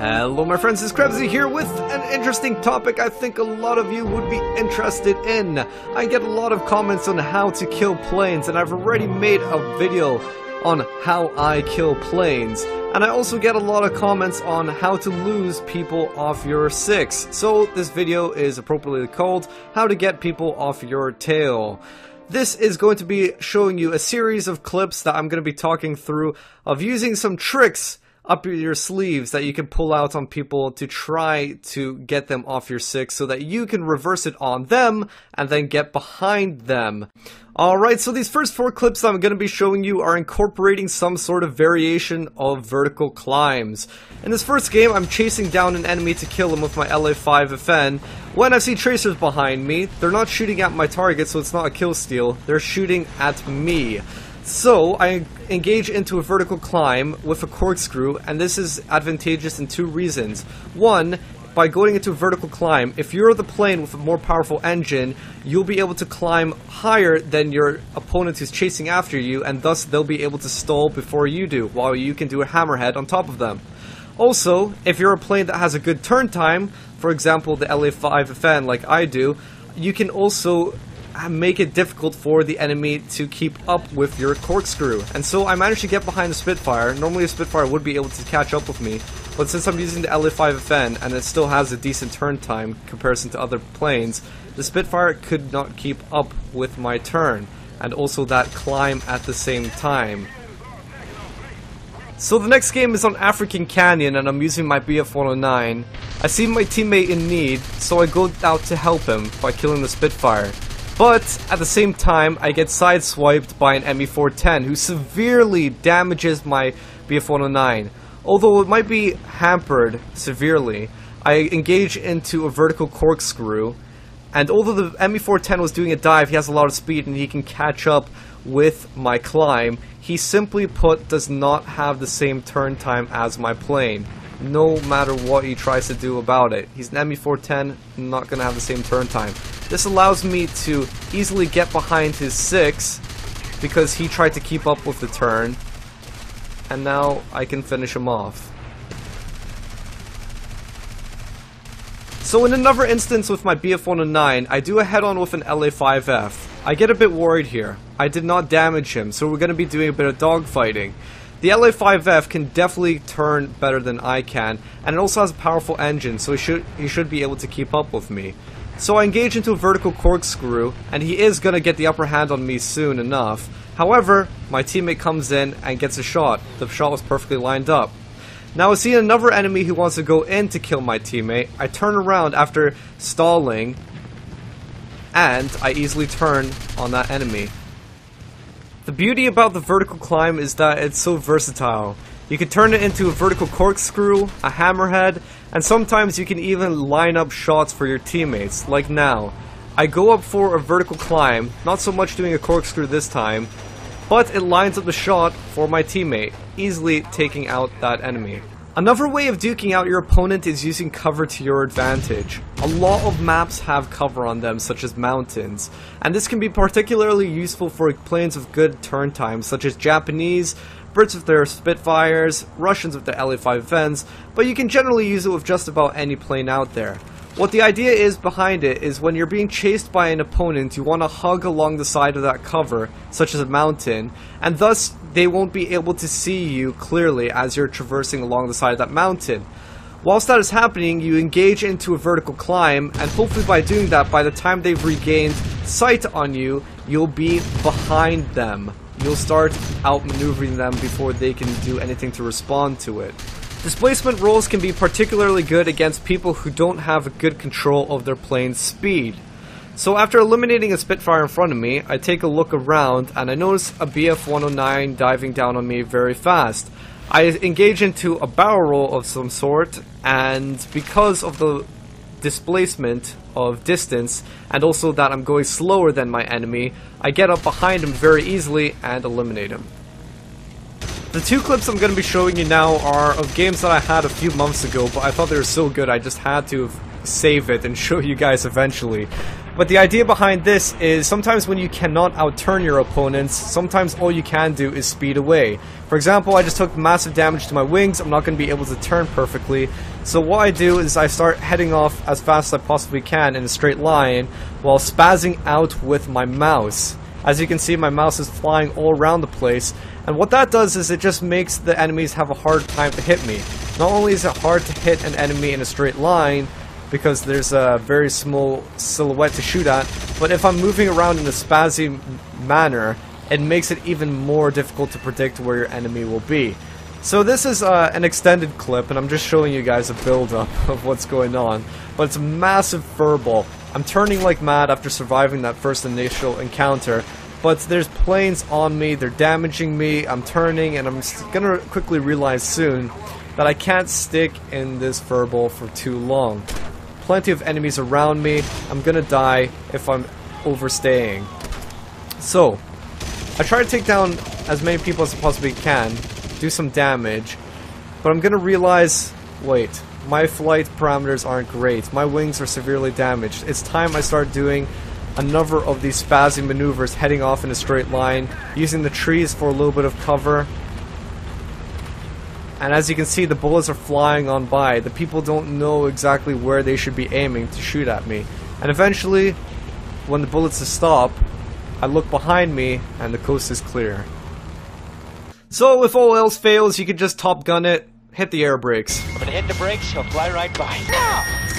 Hello my friends, it's Krebsy here with an interesting topic I think a lot of you would be interested in. I get a lot of comments on how to kill planes, and I've already made a video on how I kill planes. And I also get a lot of comments on how to lose people off your 6. So this video is appropriately called How to Get People Off Your Tail. This is going to be showing you a series of clips that I'm going to be talking through of using some tricks up your sleeves that you can pull out on people to try to get them off your 6 so that you can reverse it on them and then get behind them. Alright, so these first 4 clips that I'm going to be showing you are incorporating some sort of variation of vertical climbs. In this first game, I'm chasing down an enemy to kill him with my LA5FN. When I see tracers behind me, they're not shooting at my target, so it's not a kill steal. They're shooting at me. So, I engage into a vertical climb with a corkscrew, and this is advantageous in 2 reasons. One, by going into a vertical climb, if you're the plane with a more powerful engine, you'll be able to climb higher than your opponent who's chasing after you, and thus they'll be able to stall before you do, while you can do a hammerhead on top of them. Also, if you're a plane that has a good turn time, for example the LA5FN like I do, you can also make it difficult for the enemy to keep up with your corkscrew. And so I managed to get behind the Spitfire. Normally a Spitfire would be able to catch up with me, but since I'm using the LA5FN and it still has a decent turn time in comparison to other planes, the Spitfire could not keep up with my turn, and also that climb at the same time. So the next game is on African Canyon, and I'm using my BF-109. I see my teammate in need, so I go out to help him by killing the Spitfire. But, at the same time, I get sideswiped by an ME410 who severely damages my BF-109. Although it might be hampered severely, I engage into a vertical corkscrew, and although the ME410 was doing a dive, he has a lot of speed and he can catch up with my climb. He simply put does not have the same turn time as my plane, no matter what he tries to do about it. He's an ME410, not going to have the same turn time. This allows me to easily get behind his 6 because he tried to keep up with the turn, and now I can finish him off. So in another instance with my BF-109, I do a head-on with an LA5F. I get a bit worried here. I did not damage him, so we're going to be doing a bit of dogfighting. The LA5F can definitely turn better than I can, and it also has a powerful engine, so he should be able to keep up with me. So I engage into a vertical corkscrew, and he is going to get the upper hand on me soon enough. However, my teammate comes in and gets a shot. The shot was perfectly lined up. Now I see another enemy who wants to go in to kill my teammate. I turn around after stalling, and I easily turn on that enemy. The beauty about the vertical climb is that it's so versatile. You can turn it into a vertical corkscrew, a hammerhead, and sometimes you can even line up shots for your teammates, like now. I go up for a vertical climb, not so much doing a corkscrew this time, but it lines up the shot for my teammate, easily taking out that enemy. Another way of duking out your opponent is using cover to your advantage. A lot of maps have cover on them, such as mountains, and this can be particularly useful for planes with good turn times, such as Japanese, Brits with their Spitfires, Russians with their LA5FNs, but you can generally use it with just about any plane out there. What the idea is behind it is when you're being chased by an opponent, you want to hug along the side of that cover, such as a mountain, and thus they won't be able to see you clearly as you're traversing along the side of that mountain. Whilst that is happening, you engage into a vertical climb, and hopefully by doing that, by the time they've regained sight on you, you'll be behind them. You'll start outmaneuvering them before they can do anything to respond to it. Displacement rolls can be particularly good against people who don't have a good control of their plane's speed. So after eliminating a Spitfire in front of me, I take a look around and I notice a BF-109 diving down on me very fast. I engage into a barrel roll of some sort, and because of the displacement of distance and also that I'm going slower than my enemy, I get up behind him very easily and eliminate him. The 2 clips I'm going to be showing you now are of games that I had a few months ago, but I thought they were so good I just had to save it and show you guys eventually. But the idea behind this is sometimes when you cannot outturn your opponents, sometimes all you can do is speed away. For example, I just took massive damage to my wings, I'm not going to be able to turn perfectly, So what I do is I start heading off as fast as I possibly can in a straight line while spazzing out with my mouse. As you can see, my mouse is flying all around the place, and what that does is it just makes the enemies have a hard time to hit me. Not only is it hard to hit an enemy in a straight line, because there's a very small silhouette to shoot at, but if I'm moving around in a spazzy manner, it makes it even more difficult to predict where your enemy will be. So this is an extended clip, and I'm just showing you guys a build-up of what's going on, but it's a massive furball. I'm turning like mad after surviving that first initial encounter, but there's planes on me, they're damaging me, I'm turning, and I'm gonna quickly realize soon that I can't stick in this furball for too long. Plenty of enemies around me, I'm gonna die if I'm overstaying. So, I try to take down as many people as I possibly can, do some damage, but I'm gonna realize, wait, my flight parameters aren't great, my wings are severely damaged. It's time I start doing a number of these spazzy maneuvers, heading off in a straight line, using the trees for a little bit of cover. And as you can see, the bullets are flying on by. The people don't know exactly where they should be aiming to shoot at me. And eventually, when the bullets stop, I look behind me and the coast is clear. So if all else fails, you can just Top Gun it, hit the air brakes. I'm gonna hit the brakes, he'll fly right by. Now!